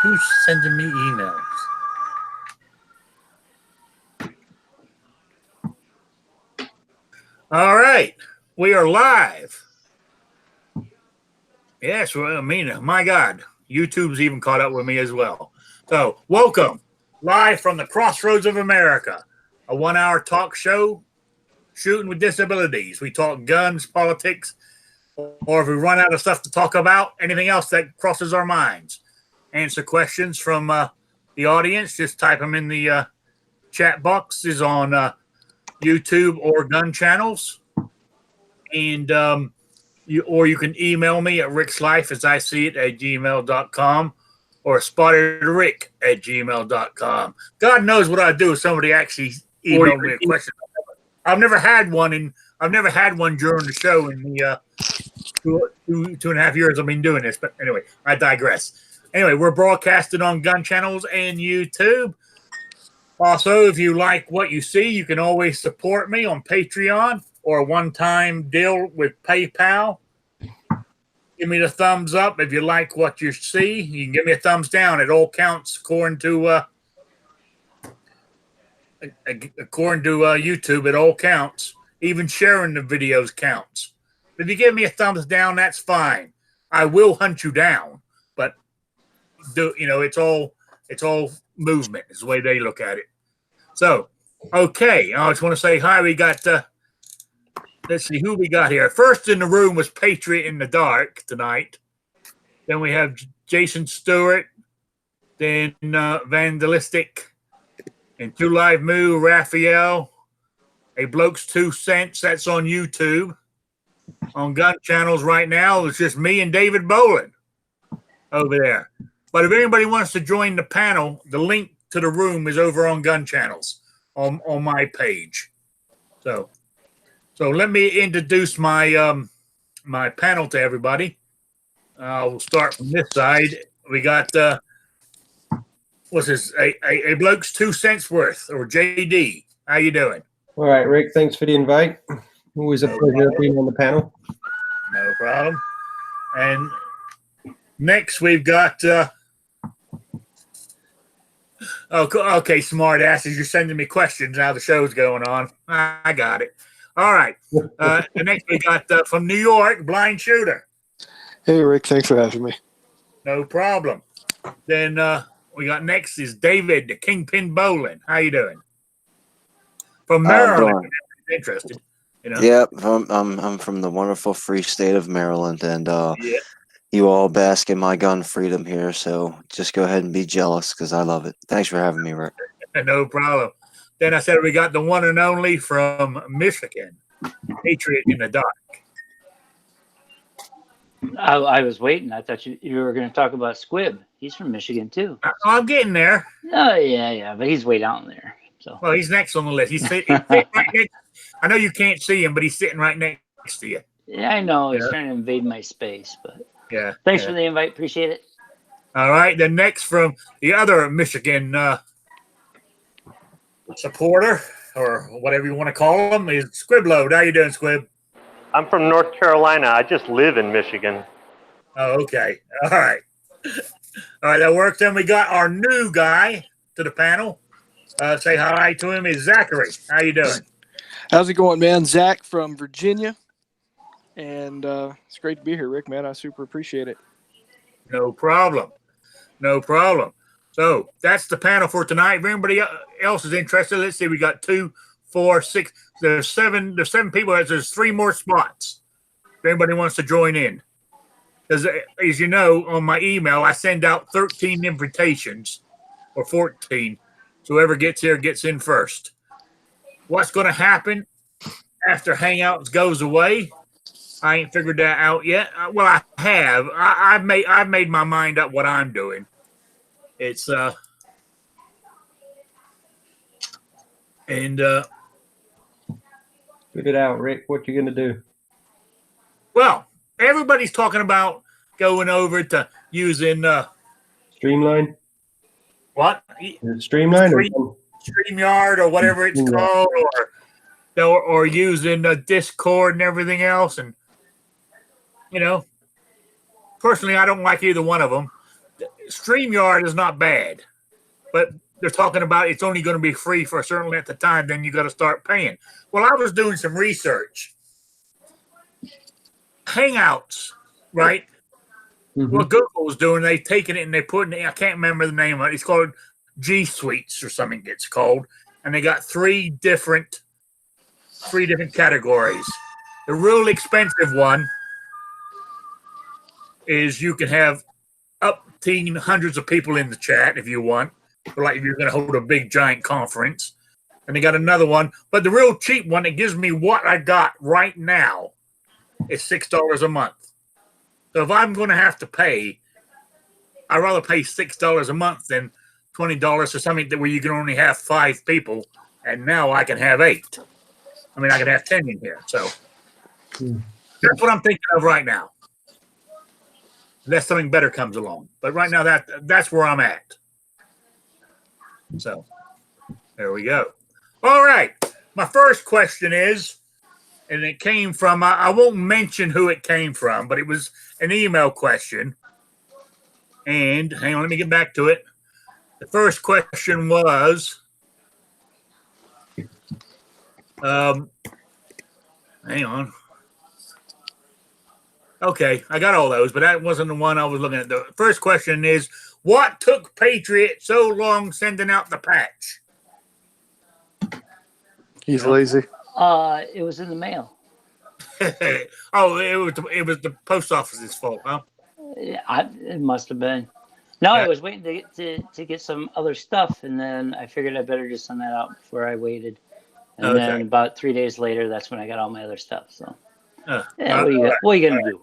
Who's sending me emails? All right. We are live. Yes, well, I mean, my God, YouTube's even caught up with me as well. So, welcome, live from the crossroads of America, a 1-hour talk show, shooting with disabilities. We talk guns, politics, or if we run out of stuff to talk about, anything else that crosses our minds. Answer questions from the audience. Just type them in the chat boxes on YouTube or gun channels. And you can email me at Rickslifeasiseeit@gmail.com or spottedrick@gmail.com. God knows what I'd do if somebody actually emailed me a question. I've never had one during the show in the two and a half years I've been doing this. But anyway, I digress. Anyway, we're broadcasting on gun channels and YouTube. Also, if you like what you see, you can always support me on Patreon or a one-time deal with PayPal. Give me the thumbs up if you like what you see. You can give me a thumbs down. It all counts according to YouTube. It all counts. Even sharing the videos counts. If you give me a thumbs down, that's fine. I will hunt you down, but it's all movement is the way they look at it. So, okay, I just want to say hi. We got let's see who we got here. First in the room was Patriot in the Dark tonight. Then we have Jason Stewart, then Vandalistic, and Two Live Moo, Raphael, A Bloke's 2 Cents. That's on YouTube. On gun channels right now, it's just me and David Boland over there. But if anybody wants to join the panel, the link to the room is over on gun channels on my page. So let me introduce my my panel to everybody. We'll start from this side. We got what's this? A Bloke's 2 Cents worth, or JD. How you doing? All right, Rick. Thanks for the invite. Always a pleasure being on the panel. No problem. And next we've got okay, smart asses. You're sending me questions now. The show's going on. I got it. All right. And next we got from New York, Blind Shooter. Hey, Rick. Thanks for having me. No problem. Then we got next is David, the Kingpin Bowling. How you doing? From Maryland. Interested. Yep, I'm from the wonderful free state of Maryland, and you all bask in my gun freedom here. So just go ahead and be jealous because I love it. Thanks for having me, Rick. No problem. Then I said we got the one and only from Michigan, Patriot in the Dark. I was waiting. I thought you were going to talk about Squib. He's from Michigan too. I'm getting there. Oh yeah, but he's way down there. So well, he's next on the list. He's sitting right next. I know you can't see him, but he's sitting right next to you. Yeah, I know. He's trying to invade my space, but yeah. Thanks for the invite. Appreciate it. All right. Then next from the other Michigan supporter, or whatever you want to call him, is Squibload. How you doing, Squib? I'm from North Carolina. I just live in Michigan. Oh, okay. All right. All right, that works. Then we got our new guy to the panel. Say hi to him. Is Zachary. How you doing? How's it going, man? Zach from Virginia. And it's great to be here, Rick, man. I super appreciate it. No problem. No problem. So that's the panel for tonight. If anybody else is interested, let's see. We got 2, 4, 6. There's 7 people. There's 3 more spots. If anybody wants to join in. As you know, on my email, I send out 13 invitations, or 14. So whoever gets here gets in first. What's going to happen after Hangouts goes away? I ain't figured that out yet. Well, I have. I've made my mind up what I'm doing. It's and Get it out, Rick. What you gonna do? Well, everybody's talking about going over to using Streamline. What? Is it Streamline or StreamYard or whatever it's called, or using Discord and everything else. And personally, I don't like either one of them. StreamYard is not bad, but they're talking about it's only going to be free for a certain length of time. Then you got to start paying. Well, I was doing some research. Hangouts, right? What Google was doing, they've taken it and they put it. I can't remember the name of it. It's called G Suites or something. It's called, and they got three different categories. The real expensive one is you can have up to hundreds of people in the chat if you want, or like if you're going to hold a big giant conference. And they got another one, but the real cheap one, it gives me what I got right now, is $6 a month. So if I'm going to have to pay, I'd rather pay $6 a month than $20 for something where you can only have 5 people, and now I can have 8. I mean, I can have 10 in here. So that's what I'm thinking of right now. Unless something better comes along. But right now, that's where I'm at. So there we go. All right. My first question is, and it came from, I won't mention who it came from, but it was an email question. And hang on, let me get back to it. The first question was, hang on. Okay, I got all those, but that wasn't the one I was looking at. The first question is, what took Patriot so long sending out the patch? He's lazy. It was in the mail. Oh, it was the post office's fault, huh? It must have been. No, I was waiting to get some other stuff, and then I figured I better just send that out before I waited. And then about 3 days later, that's when I got all my other stuff. So, what are you gonna do?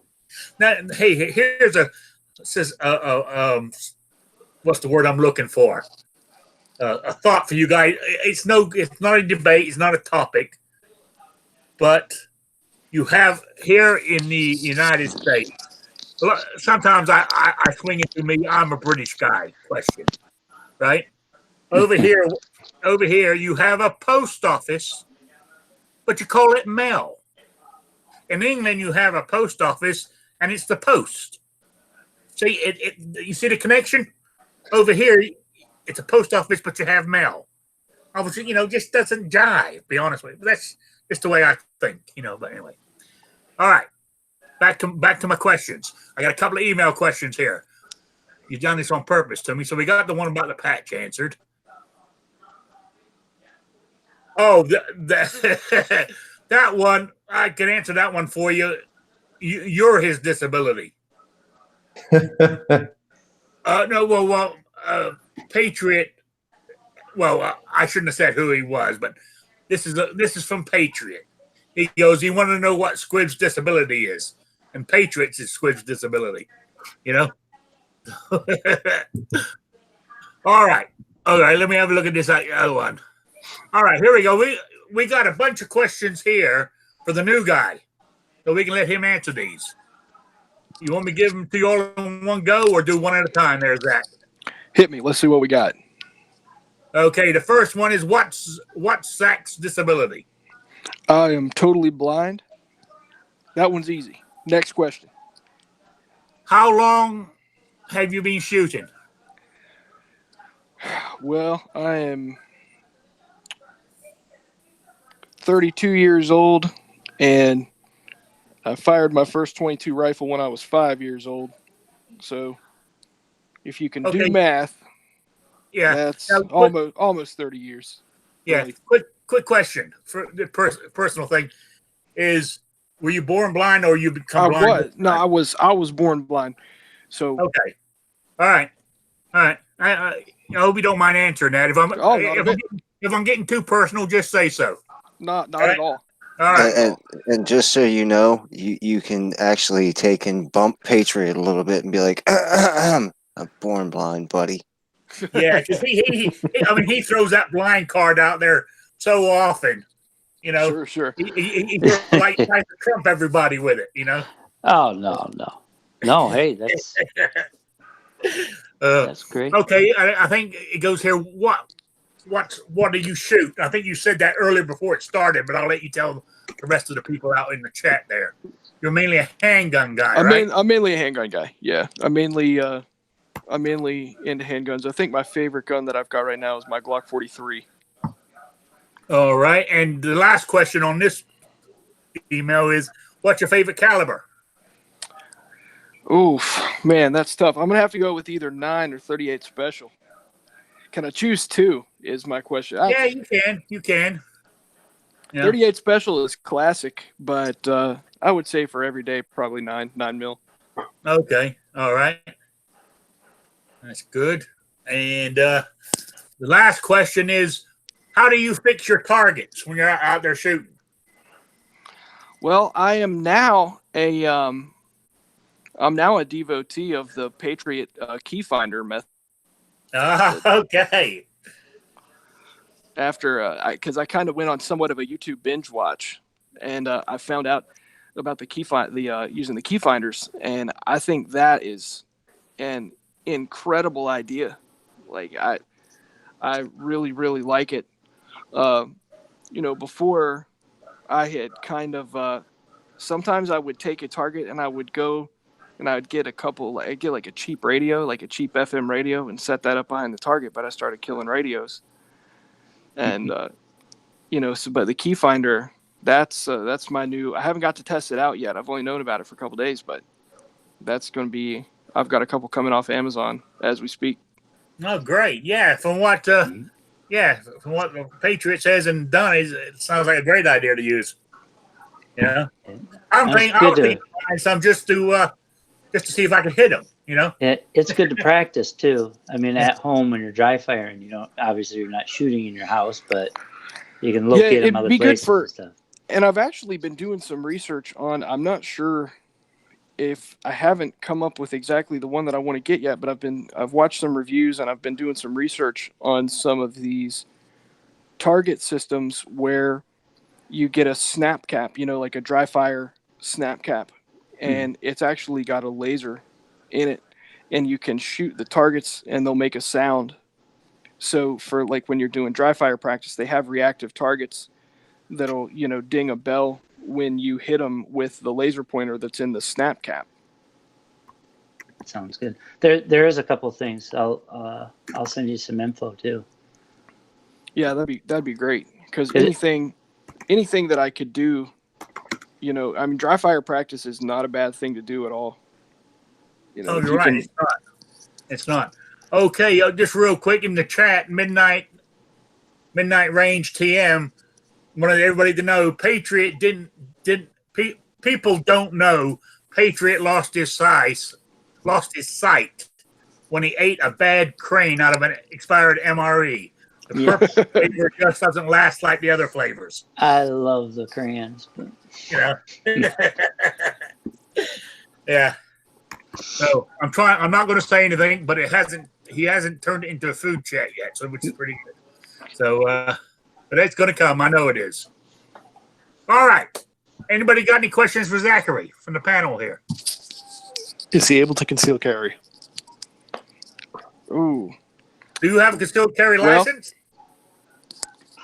Now, hey, here's it says what's the word I'm looking for? A thought for you guys. It's not a debate. It's not a topic, but you have here in the United States. Sometimes I swing it to me. I'm a British guy. Question, right? Over here, you have a post office, but you call it mail. In England, you have a post office, and it's the post. See, you see the connection? Over here, it's a post office, but you have mail. Obviously, just doesn't jive, be honest with you. But that's just the way I think, but anyway. All right. Back to my questions. I got a couple of email questions here. You've done this on purpose to me. So we got the one about the patch answered. Oh, that one, I can answer that one for you. You're his disability. Patriot. Well, I shouldn't have said who he was, but this is from Patriot. He goes, you want to know what Squib's disability is? And Patriot's is Squib's disability. All right. Let me have a look at this other one. All right, here we go. We got a bunch of questions here for the new guy, so we can let him answer these. You want me to give them to you all in one go, or do one at a time? There's that. Hit me. Let's see what we got. Okay, the first one is what's Zach's disability? I am totally blind. That one's easy. Next question. How long have you been shooting? Well, I am 32 years old, and I fired my first .22 rifle when I was 5 years old. So, if you can do math, that's almost 30 years. Yeah. Really. Quick question for the personal thing is: were you born blind, or you become blind? No, I was born blind. So okay, all right. I hope you don't mind answering that. If I'm getting too personal, just say so. Not at all. All right. And just so you know, you can actually take and bump Patriot a little bit and be like, I'm born blind, buddy. Yeah, because he throws that blind card out there so often. Sure. He tries to trump everybody with it. Oh no. Hey, that's that's great. Okay, I think it goes here. What do you shoot? I think you said that earlier before it started, but I'll let you tell the rest of the people out in the chat there. You're mainly a handgun guy, right? I'm mainly a handgun guy. Yeah, I mainly I'm mainly into handguns. I think my favorite gun that I've got right now is my Glock 43. All right. And the last question on this email is, what's your favorite caliber? Oof, man, that's tough. I'm gonna have to go with either 9 or 38 special. Can I choose two? Is my question. Yeah, you can. You can. Yeah. 38 special is classic, but I would say for every day, probably 9 mil. Okay. All right. That's good. And the last question is, how do you fix your targets when you're out there shooting? Well, I am now a devotee of the Patriot key finder method. Okay. After because I kind of went on somewhat of a YouTube binge watch, and I found out about the using the key finders, and I think that is an incredible idea. Like I really like it. Before I had kind of sometimes I would take a target and I would go and I would get I'd get like a cheap radio, like a cheap FM radio, and set that up behind the target. But I started killing radios. And but the key finder, that's my new. I haven't got to test it out yet. I've only known about it for a couple days, but that's going to be. I've got a couple coming off Amazon as we speak. Oh, great! Yeah, from what the Patriot says and done, it sounds like a great idea to use. Yeah, I'm thinking some just to see if I can hit them. It's good to practice too. I mean, at home when you're dry firing, obviously you're not shooting in your house, but you can locate them other places and stuff. And I've actually been doing some research on. I'm not sure if I haven't come up with exactly the one that I want to get yet, but I've watched some reviews and I've been doing some research on some of these target systems where you get a snap cap, like a dry fire snap cap, and it's actually got a laser in it, and you can shoot the targets and they'll make a sound. So for like when you're doing dry fire practice, they have reactive targets that'll ding a bell when you hit them with the laser pointer that's in the snap cap. Sounds good. There is a couple of things. I'll send you some info too. Yeah, that'd be great, because anything that I could do, I mean, dry fire practice is not a bad thing to do at all. You're right. It's not. Okay, just real quick in the chat, midnight range TM. Wanted everybody to know Patriot people don't know Patriot lost his sight when he ate a bad crane out of an expired MRE. The purple flavor just doesn't last like the other flavors. I love the crayons. But... Yeah. So I'm not going to say anything, but he hasn't turned it into a food chat yet, so which is pretty good. So, but it's going to come. I know it is. All right. Anybody got any questions for Zachary from the panel here? Is he able to conceal carry? Ooh. Do you have a concealed carry license?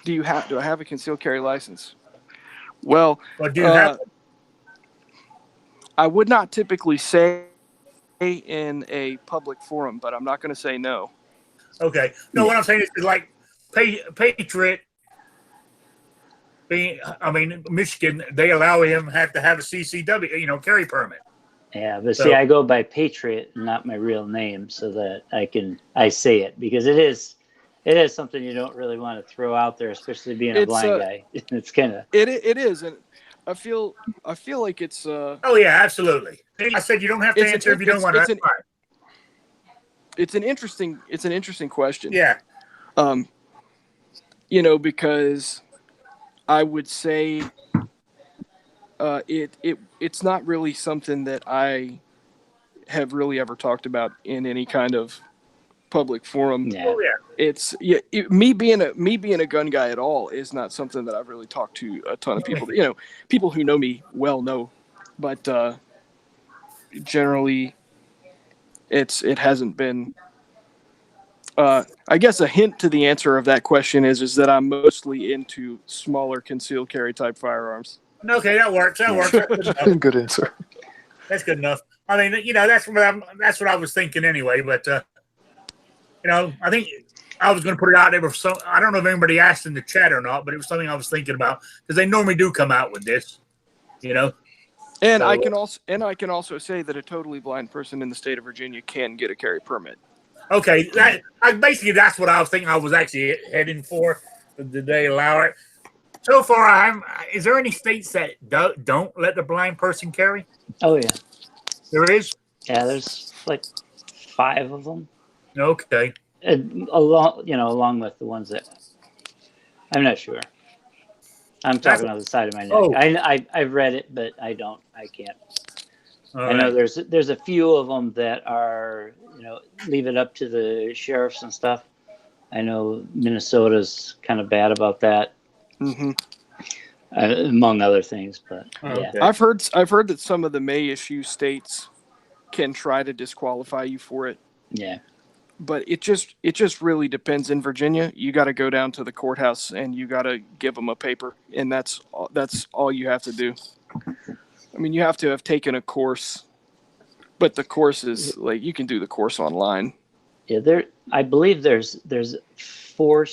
Do I have a concealed carry license? Well, do you have? I would not typically say in a public forum, but I'm not going to say no. Okay. No, what I'm saying is like Patriot. Michigan, they allow him have to have a CCW, carry permit. Yeah, but see, I go by Patriot, not my real name, so that I say it, because it is something you don't really want to throw out there, especially being a blind guy. It's kind of it is, and I feel like it's. Oh yeah, absolutely. I said you don't have to answer if you don't want to. That's fine. It's an interesting question. Yeah. Because I would say it's not really something that I have really ever talked about in any kind of public forum. Yeah. Oh, yeah. Me being a gun guy at all is not something that I've really talked to a ton of people. People who know me well know, but generally, it hasn't been. I guess a hint to the answer of that question is that I'm mostly into smaller concealed carry type firearms. Okay, that works. That works. That's good enough. Good answer. That's good enough. I mean, you know, that's what I was thinking anyway. But you know, I think I was going to put it out there. So I don't know if anybody asked in the chat or not, but it was something I was thinking about because they normally do come out with this. You know. And So, I can also say that a totally blind person in the state of Virginia can get a carry permit. Okay, basically that's what I was thinking. I was actually heading for. Did they allow it? So far, is there any states that don't let the blind person carry? Oh yeah. There is. Yeah, there's like 5 of them. Okay. Along with the ones that I'm not sure. I'm talking on the side of my neck. Oh. I've read it, but I can't. I know there's a few of them that are, leave it up to the sheriffs and stuff. I know Minnesota's kind of bad about that, among other things. But yeah, I've heard that some of the may issue states can try to disqualify you for it. Yeah, but it just really depends. In Virginia, you got to go down to the courthouse and you got to give them a paper, and that's all you have to do. I mean, you have to have taken a course, but the course is like you can do the course online. Yeah, I believe there's 4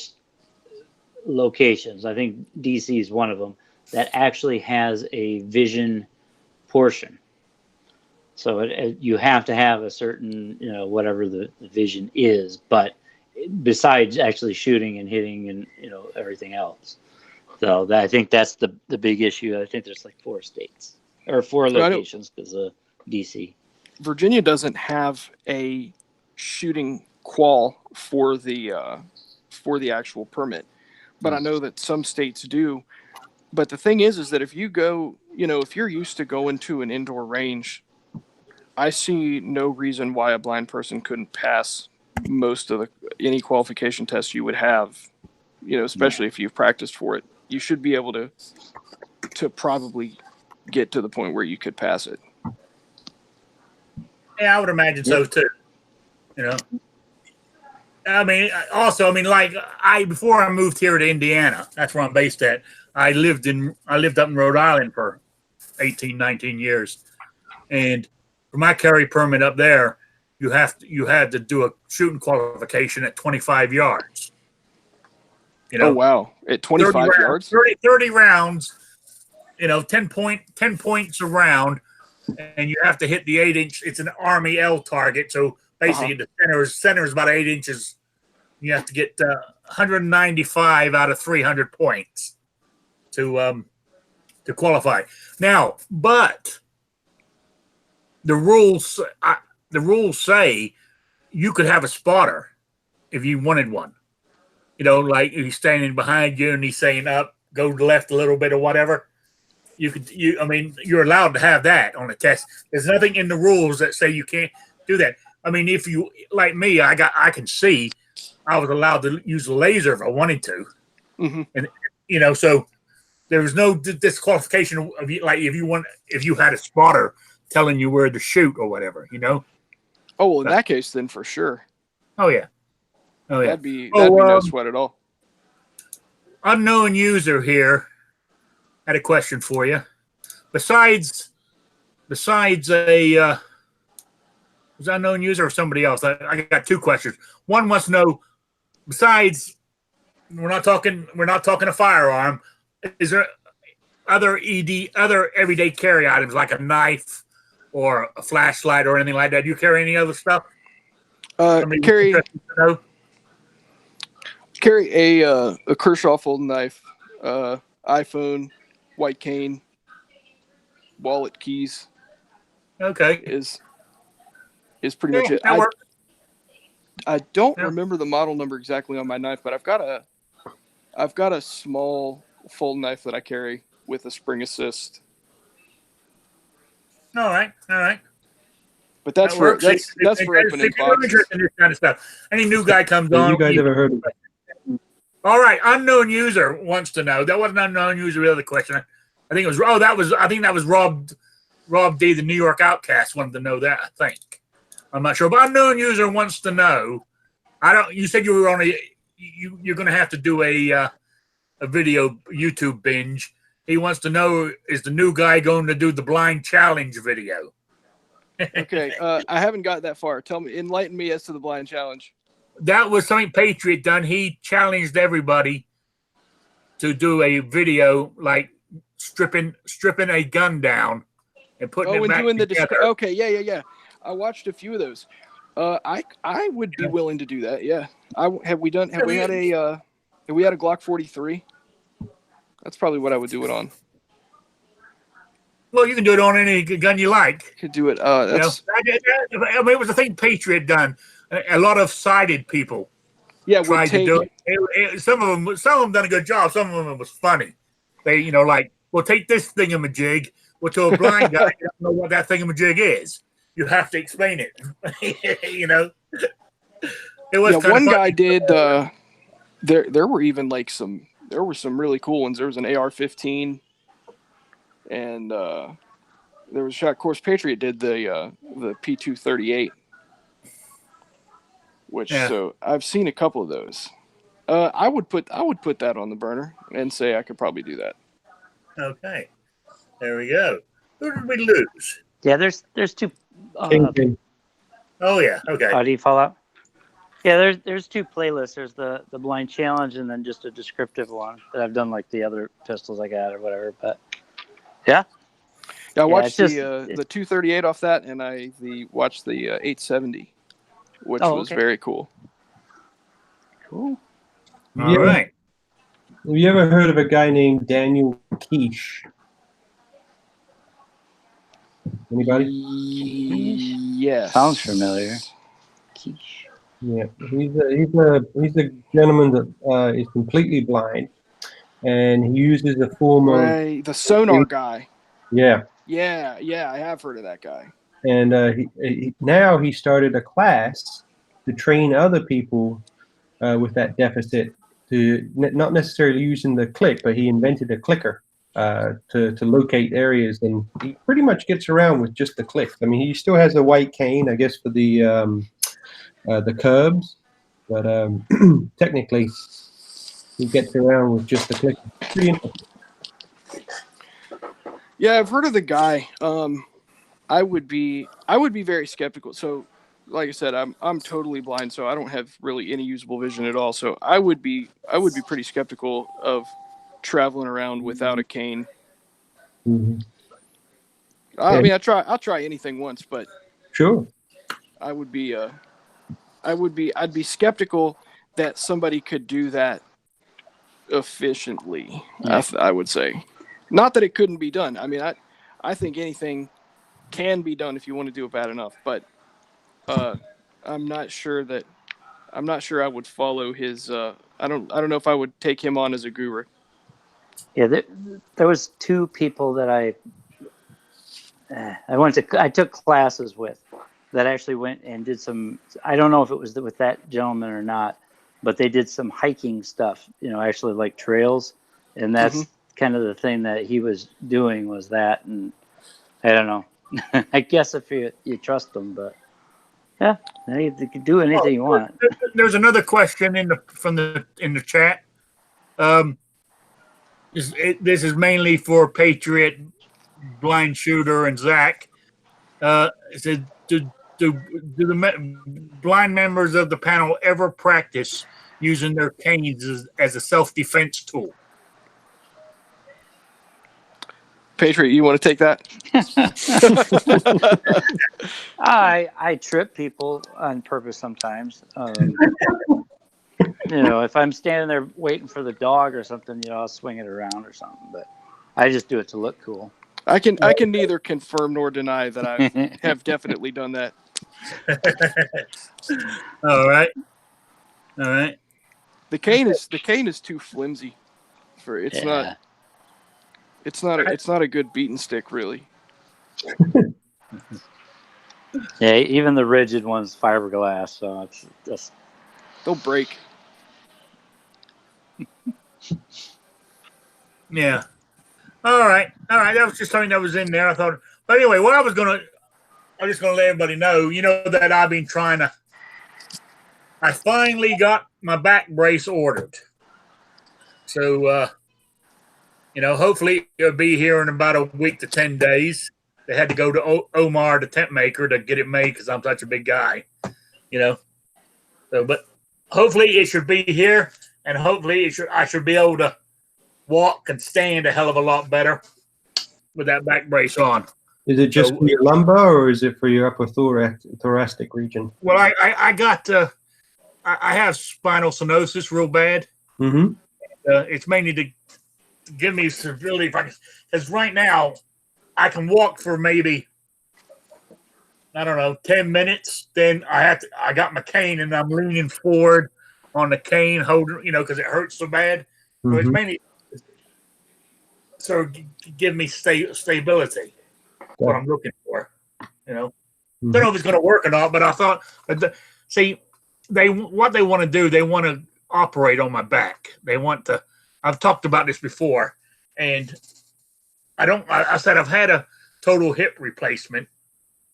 locations. I think DC is one of them that actually has a vision portion. So you have to have a certain, whatever the vision is, but besides actually shooting and hitting and everything else. So I think that's the big issue. I think there's like 4 states or 4 locations because of DC. Virginia doesn't have a shooting qual for the actual permit, but I know that some states do. But the thing is that if you go, if you're used to going to an indoor range, I see no reason why a blind person couldn't pass most of any qualification tests you would have, especially if you've practiced for it. You should be able to probably get to the point where you could pass it. Yeah, I would imagine so too. I mean, also, before I moved here to Indiana, that's where I'm based at. I lived up in Rhode Island for 18, 19 years. And for my carry permit up there, you had to do a shooting qualification at 25 yards. Oh, wow. At 25 yards? 30 rounds, 10 points a round, and you have to hit the 8-inch. It's an Army L target. So basically the center is about 8 inches. You have to get 195 out of 300 points to qualify. Now, but the rules say you could have a spotter if you wanted one. Like if he's standing behind you and he's saying up, go left a little bit or whatever. You're allowed to have that on a test. There's nothing in the rules that say you can't do that. I mean, if you, like me, I can see. I was allowed to use a laser if I wanted to, and so there was no disqualification of like if you had a spotter telling you where to shoot or whatever, Oh well, in that case, then for sure. Oh yeah. That'd be no sweat at all. Unknown user here had a question for you. Besides a was that unknown user or somebody else? I got 2 questions. One wants to know, besides, we're not talking a firearm. Is there other everyday carry items like a knife or a flashlight or anything like that? Do you carry any other stuff? Carry a Kershaw folding knife, iPhone, white cane, wallet, keys. Okay, is pretty much it. I don't remember the model number exactly on my knife, but I've got a small fold knife that I carry with a spring assist. All right. But that's for opening boxes. In this kind of stuff. Any new guy comes on. You guys ever heard of it? All right, unknown user wants to know. That wasn't an unknown user. The other question, I think it was. Oh, I think that was Rob D, the New York Outcast, wanted to know that. I think. I'm not sure, but unknown user wants to know. You said you were on you're going to have to do a video YouTube binge. He wants to know, is the new guy going to do the blind challenge video? Okay, I haven't got that far. Tell me, enlighten me as to the blind challenge. That was something Patriot done. He challenged everybody to do a video like stripping a gun down and putting it back doing together. okay, yeah. I watched a few of those. I would be willing to do that. Yeah. Have we had a Glock 43? That's probably what I would do it on. Well, you can do it on any gun you like. Could do it. I mean, it was a thing Patriot done. A lot of sighted people tried to do it. Some of them done a good job. Some of them was funny. They, like, well, take this thingamajig. Well, to a blind guy, you don't know what that thingamajig is. You have to explain it. It was one guy did. There were even like some really cool ones. There was an AR-15, and there was a shot. Of course, Patriot did the P238, which so I've seen a couple of those. I would put that on the burner and say I could probably do that. Okay, there we go. Who did we lose? Yeah, there's two. Oh yeah, okay. How do you follow up? Yeah, there's two playlists. There's the blind challenge and then just a descriptive one that I've done like the other pistols I got or whatever. But yeah, I watched the 238 off that, and I watched the 870, which was very cool. Cool. All right. Have you ever heard of a guy named Daniel Quiche? Anybody? Yes. Sounds familiar. Quiche. Yeah, he's a gentleman that is completely blind, and he uses a form of the sonar guy. Yeah, I have heard of that guy. And now he started a class to train other people with that deficit to not necessarily using the click, but he invented a clicker to locate areas, and he pretty much gets around with just the click. I mean, he still has a white cane, I guess, for the curbs, but technically he gets around with just the click. Pretty interesting. Yeah, I've heard of the guy. I would be very skeptical. So, like I said, I'm totally blind, so I don't have really any usable vision at all. So I would be pretty skeptical of traveling around without a cane. Mm-hmm. I mean, I'll try anything once, but sure, I'd be skeptical that somebody could do that efficiently. Yeah. I would say, not that it couldn't be done. I mean, I think anything can be done if you want to do it bad enough, but I'm not sure I would follow his. I don't know if I would take him on as a guru. Yeah, there was two people that I took classes with that actually went and did some. I don't know if it was with that gentleman or not, but they did some hiking stuff. Actually like trails, and that's kind of the thing that he was doing was that. And I don't know. I guess if you trust them, but yeah, you can do anything you want. There's another question in the chat. This is mainly for Patriot, Blind Shooter, and Zach. It said, do the blind members of the panel ever practice using their canes as a self-defense tool? Patriot, you want to take that? I trip people on purpose sometimes. If I'm standing there waiting for the dog or something, I'll swing it around or something. But I just do it to look cool. I can neither confirm nor deny that I have definitely done that. All right. The cane is too flimsy for it's not. It's not a good beating stick, really. Yeah, even the rigid one's fiberglass, so it's just they'll break. Yeah. All right. That was just something that was in there. I thought, but anyway, I'm just gonna let everybody know. That I've been trying to. I finally got my back brace ordered, so hopefully it'll be here in about a week to 10 days. they had to go to Omar, the tent maker, to get it made because I'm such a big guy, you know. So, but hopefully it should be here, and hopefully I should be able to walk and stand a hell of a lot better with that back brace on. Is it just for your lumbar, or is it for your upper thoracic region? Well, I got I have spinal stenosis real bad. Mm-hmm. It's mainly to give me stability, because right now I can walk for maybe, I don't know, 10 minutes. Then I got my cane and I'm leaning forward on the cane, holding, you know, because it hurts so bad. Mm-hmm. So it's mainly give me stability. What I'm looking for, you know. Mm-hmm. Don't know if it's going to work or not, but I thought, see, what they want to do, they want to operate on my back. They want to. I've talked about this before, and I said I've had a total hip replacement,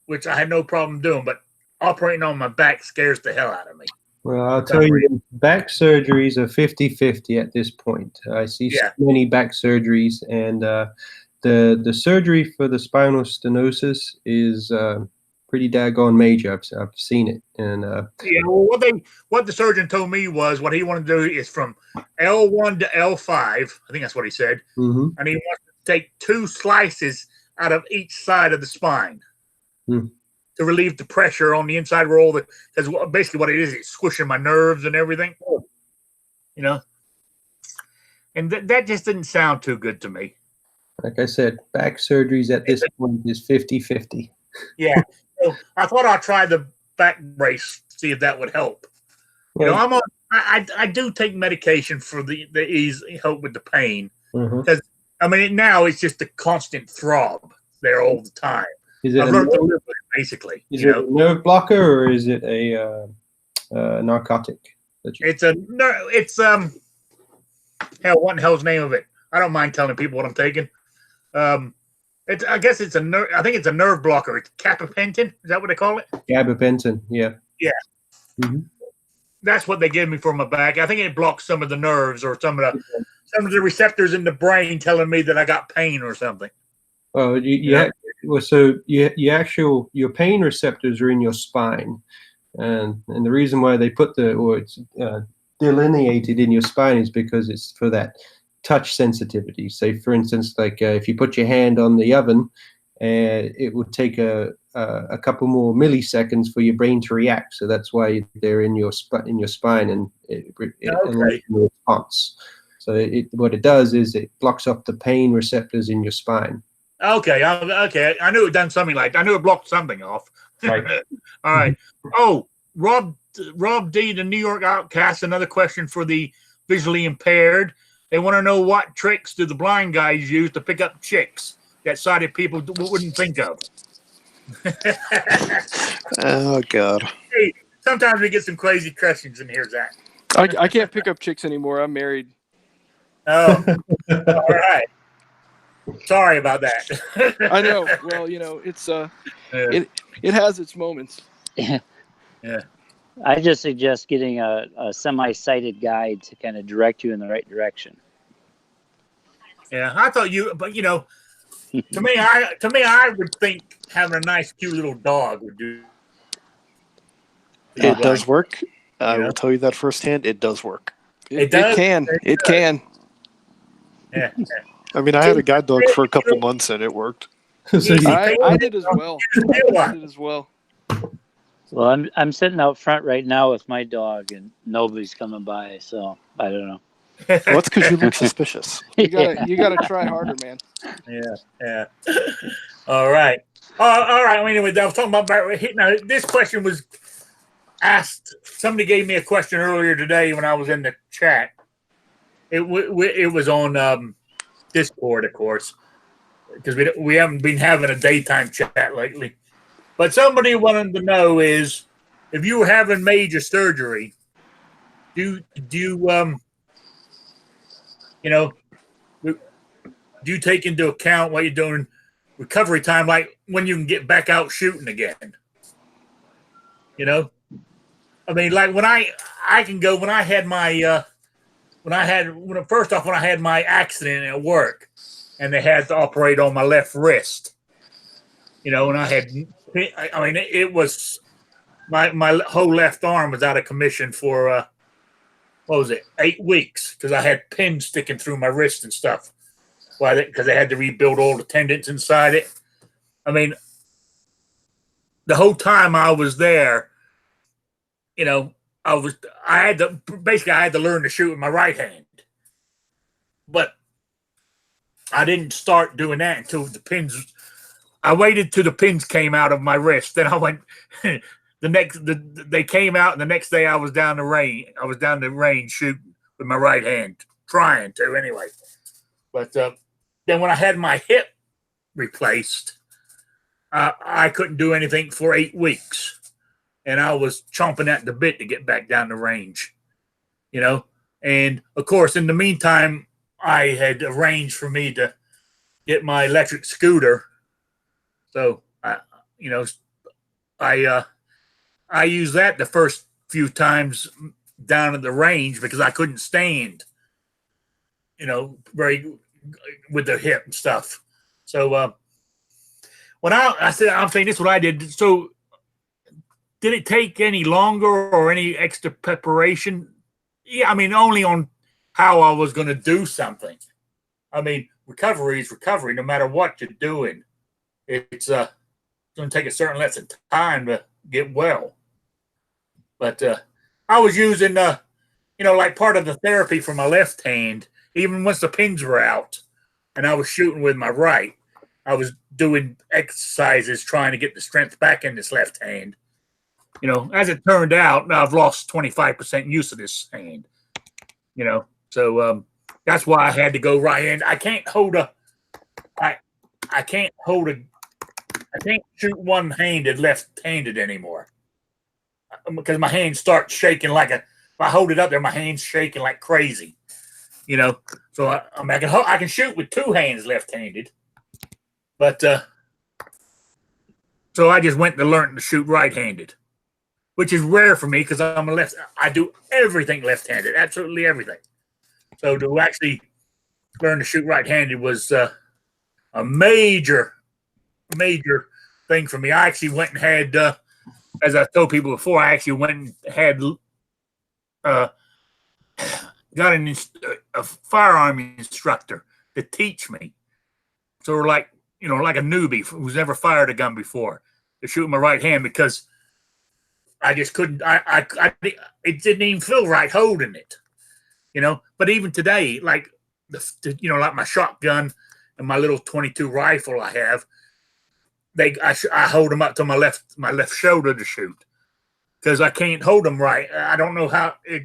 which I had no problem doing, but operating on my back scares the hell out of me. Well, I'll tell you, back surgeries are 50-50 at this point. I see so many back surgeries, and the surgery for the spinal stenosis is pretty daggone major. I've seen it, and well, what the surgeon told me was what he wanted to do is from L1 to L5. I think that's what he said, and he wants to take 2 slices out of each side of the spine to relieve the pressure on the inside where all because basically what it is, it's squishing my nerves and everything, you know. And that just didn't sound too good to me. Like I said, back surgeries at this point is 50-50. Yeah. So I thought I'd try the back brace, see if that would help. You know, I'm on. I do take medication for the ease, help with the pain, because I mean now it's just a constant throb there all the time. Is it basically? Is it a nerve blocker or is it a narcotic? It's a hell. What in the hell's the name of it? I don't mind telling people what I'm taking. I guess it's a nerve. I think it's a nerve blocker. It's gabapentin. Is that what they call it? Gabapentin. Yeah. Yeah. That's what they give me for my back. I think it blocks some of the nerves or some of the receptors in the brain telling me that I got pain or something. Oh, your pain receptors are in your spine, and the reason why they put it's delineated in your spine is because it's for that touch sensitivity. Say, for instance, like if you put your hand on the oven, it would take a couple more milliseconds for your brain to react. So that's why they're in your spine, and it allows a response. So what it does is it blocks off the pain receptors in your spine. Okay. I knew it done something like that. I knew it blocked something off. Right. All right. Oh, Rob D, the New York Outcast. Another question for the visually impaired. They want to know what tricks do the blind guys use to pick up chicks that sighted people wouldn't think of. Oh, God. Hey, sometimes we get some crazy questions in here, Zach. I can't pick up chicks anymore. I'm married. Oh, all right. Sorry about that. I know. Well, you know, it's it has its moments. Yeah. Yeah. I just suggest getting a semi-sighted guide to kind of direct you in the right direction. Yeah, I thought but you know, to me, I would think having a nice, cute little dog would do. It does work. I will tell you that firsthand. It does work. It can. Yeah. I mean, I had a guide dog for a couple months and it worked. So I did as well. I did as well. Well, I'm sitting out front right now with my dog, and nobody's coming by, so I don't know. Well, that's because you look suspicious. You gotta try harder, man. Yeah. All right. All right. Anyway, I was talking about now. This question was asked. Somebody gave me a question earlier today when I was in the chat. It was on Discord, of course, because we haven't been having a daytime chat lately. But somebody wanted to know is if you were having major surgery, do you take into account what you're doing recovery time, like when you can get back out shooting again? You know, I mean, like when I can go when I had my when I had my accident at work and they had to operate on my left wrist. you know, and I had, I mean, it was my whole left arm was out of commission for what was it, 8 weeks, because I had pins sticking through my wrist and stuff. Why? Because they had to rebuild all the tendons inside it. I mean, the whole time I was there, you know, I had to learn to shoot with my right hand, but I didn't start doing that until the pins. I waited till the pins came out of my wrist. Then I went. They came out, and the next day I was down the range. I was down the range shooting with my right hand, trying to anyway. But then when I had my hip replaced, I couldn't do anything for 8 weeks. And I was chomping at the bit to get back down the range, you know. And of course, in the meantime, I had arranged for me to get my electric scooter. So I used that the first few times down at the range because I couldn't stand, you know, very with the hip and stuff. So when I'm saying this is what I did. So did it take any longer or any extra preparation? Yeah, I mean, only on how I was going to do something. I mean, recovery is recovery, no matter what you're doing. It's going to take a certain length of time to get well. But I was using, you know, like part of the therapy for my left hand, even once the pins were out and I was shooting with my right, I was doing exercises trying to get the strength back in this left hand. You know, as it turned out, I've lost 25% use of this hand, you know. So that's why I had to go right hand. I can't shoot one-handed left-handed anymore because my hands start shaking if I hold it up there, my hands shaking like crazy, you know. So I can shoot with 2 hands left-handed, but so I just went to learn to shoot right-handed, which is rare for me because I'm a left. I do everything left-handed, absolutely everything. So to actually learn to shoot right-handed was a major thing for me. I actually went and had, as I told people before, I actually went and had got a firearm instructor to teach me. So we're like, you know, like a newbie who's never fired a gun before to shoot my right hand because I just couldn't. It didn't even feel right holding it, you know. But even today, like like my shotgun and my little 22 rifle I have, I hold them up to my left shoulder to shoot because I can't hold them right. I don't know how. I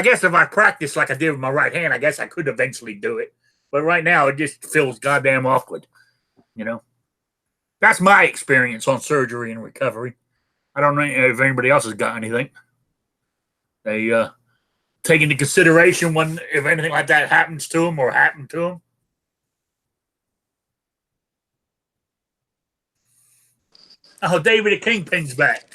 guess if I practice like I did with my right hand, I guess I could eventually do it. But right now, it just feels goddamn awkward, you know. That's my experience on surgery and recovery. I don't know if anybody else has got anything. They take into consideration if anything like that happens to them or happened to them. Oh, David the Kingpin's back.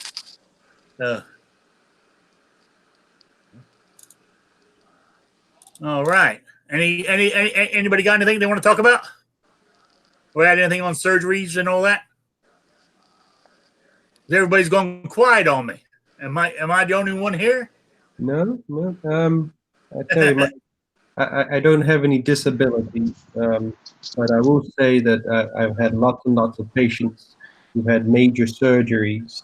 All right. Anybody got anything they want to talk about? Or add anything on surgeries and all that? Everybody's going quiet on me. Am I the only one here? No. I tell you, I don't have any disabilities, but I will say that I've had lots and lots of patients who've had major surgeries,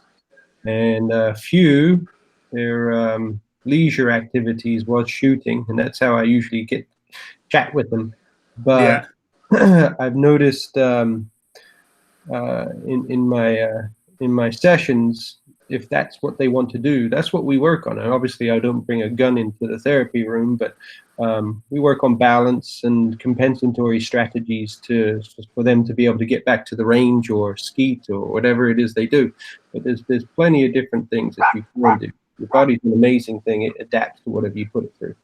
and a few their leisure activities was shooting, and that's how I usually chat with them. But yeah. I've noticed in my sessions, if that's what they want to do, that's what we work on. And obviously, I don't bring a gun into the therapy room, but we work on balance and compensatory strategies for them to be able to get back to the range or skeet or whatever it is they do. But there's plenty of different things that you can do. Your body's an amazing thing. It adapts to whatever you put it through.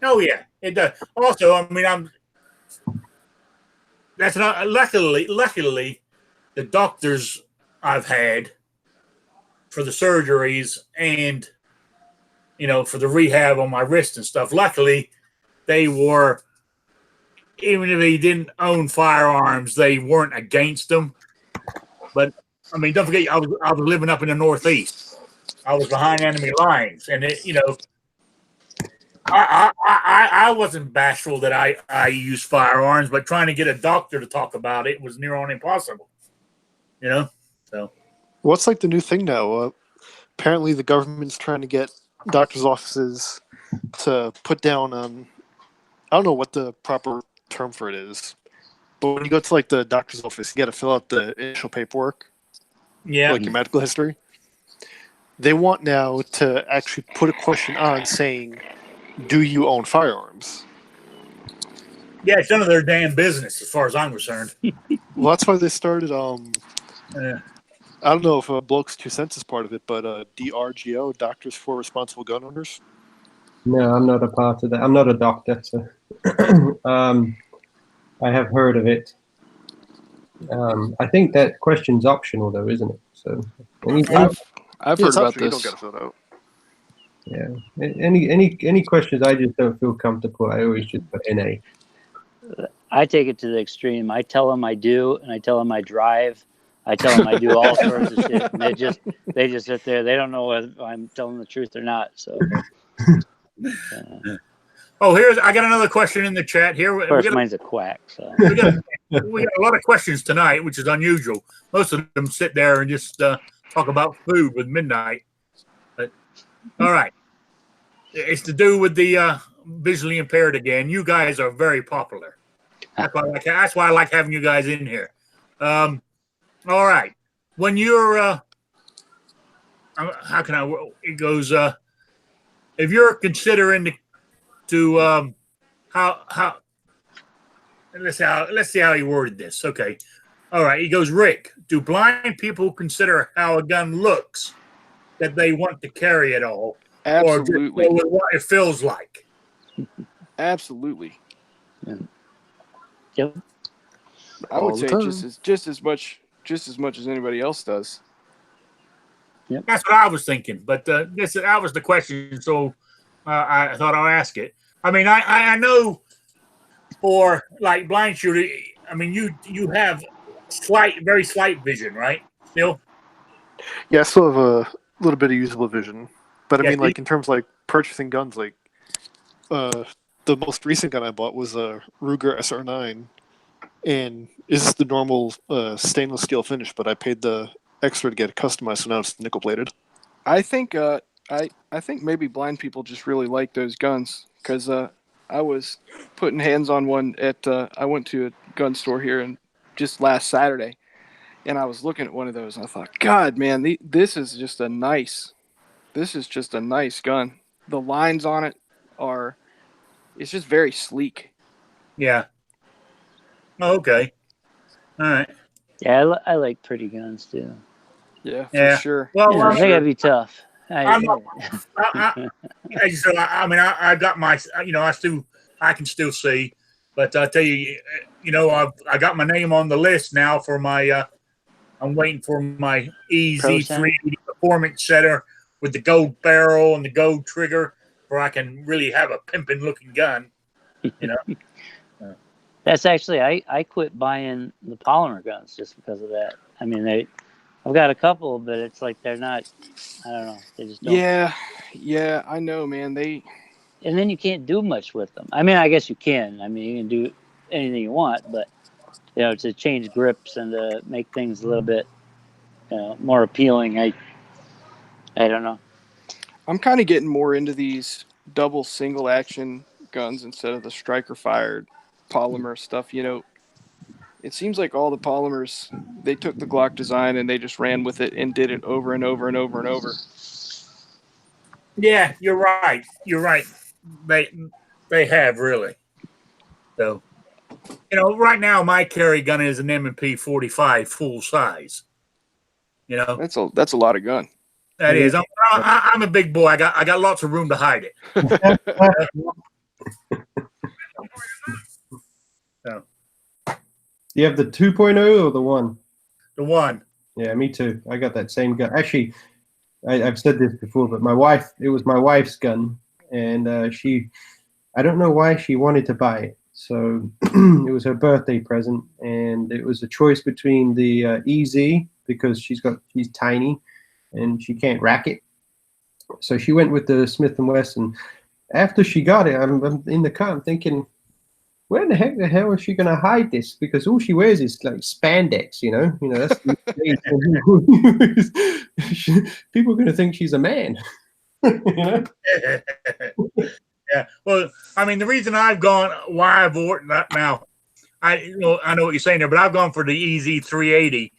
Oh yeah, it does. Also, I mean, that's not luckily the doctors I've had for the surgeries and, you know, for the rehab on my wrist and stuff. Luckily, they were, even if they didn't own firearms, they weren't against them. But I mean, don't forget, I was living up in the Northeast. I was behind enemy lines, and I wasn't bashful that I used firearms, but trying to get a doctor to talk about it was near on impossible. So What's like the new thing now? Apparently, the government's trying to get doctors' offices to put down. I don't know what the proper term for it is, but when you go to like the doctor's office, you got to fill out the initial paperwork, like your medical history. They want now to actually put a question on saying, "Do you own firearms?" Yeah, it's none of their damn business, as far as I'm concerned. Well, that's why they started. I don't know if Bloke's 2 cents is part of it, but DRGO, Doctors for Responsible Gun Owners. No, I'm not a part of that. I'm not a doctor, so I have heard of it. I think that question's optional, though, isn't it? So I've heard about You don't this. got to fill it out. yeah, any questions I just don't feel comfortable. I always just put NA. I take it to the extreme. I tell them I do, and I tell them I drive. I tell them I do all sorts of shit, and they just sit there. They don't know whether I'm telling the truth or not. So. Oh, I got another question in the chat here. Of course, mine's a quack. So we got a lot of questions tonight, which is unusual. Most of them sit there and just talk about food with Midnight. But all right, it's to do with the visually impaired again. You guys are very popular. That's why I like having you guys in here. All right, when you're how can I? It goes. If you're considering to how let's see how he worded this. Okay, all right. He goes, Rick. Do blind people consider how a gun looks that they want to carry it all, Absolutely, or just what it feels like? Absolutely. Yep. I would say just as much as anybody else does. Yep. That's what I was thinking, but that was the question, so I thought I'll ask it. I mean, I know for like blind shooter, I mean, you have very slight vision, right? Still? Yeah, I still have a little bit of usable vision, but I Yeah, mean, like in terms of like purchasing guns, like the most recent gun I bought was a Ruger SR9, and is the normal stainless steel finish, but I paid the extra to get it customized, so now it's nickel plated. I think I think maybe blind people just really like those guns because I was putting hands on one at I went to a gun store here and just last Saturday, and I was looking at one of those and I thought, God, man, this is just a nice gun. The lines on it it's just very sleek. Yeah. Oh, okay. All right. Yeah, I like pretty guns too. Yeah, for sure. Well, Yeah, they gotta be tough. I mean, I got my, I can still see, but I tell you, I got my name on the list now for my, I'm waiting for my EZ3 Performance Setter with the gold barrel and the gold trigger, where I can really have a pimping looking gun, That's actually, I quit buying the polymer guns just because of that. I mean, I've got a couple, but it's like they're not, I don't know, they just don't. Yeah, I know, man. And then you can't do much with them. I mean, I guess you can. I mean, you can do anything you want, but, to change grips and to make things a little bit more appealing, I don't know. I'm kind of getting more into these double single action guns instead of the striker fired polymer stuff. It seems like all the polymers, they took the Glock design and they just ran with it and did it over and over and over and over. Yeah, you're right. They have really. So, right now my carry gun is an M&P 45 full size. That's a lot of gun. That is. I'm a big boy. I got lots of room to hide it. So. Do you have the 2.0 or the 1? The 1. Yeah, me too. I got that same gun. Actually, I've said this before, but it was my wife's gun, and I don't know why she wanted to buy it. So it was her birthday present, and it was a choice between the EZ, because she's tiny and she can't rack it. So she went with the Smith & Wesson. After she got it, I'm in the car, I'm thinking, where the hell is she going to hide this? Because all she wears is like spandex, you know. That's people are going to think she's a man. You know? Yeah. Well, I mean, the reason I've gone, why I've ordered that now, I know what you're saying there, but I've gone for the EZ 380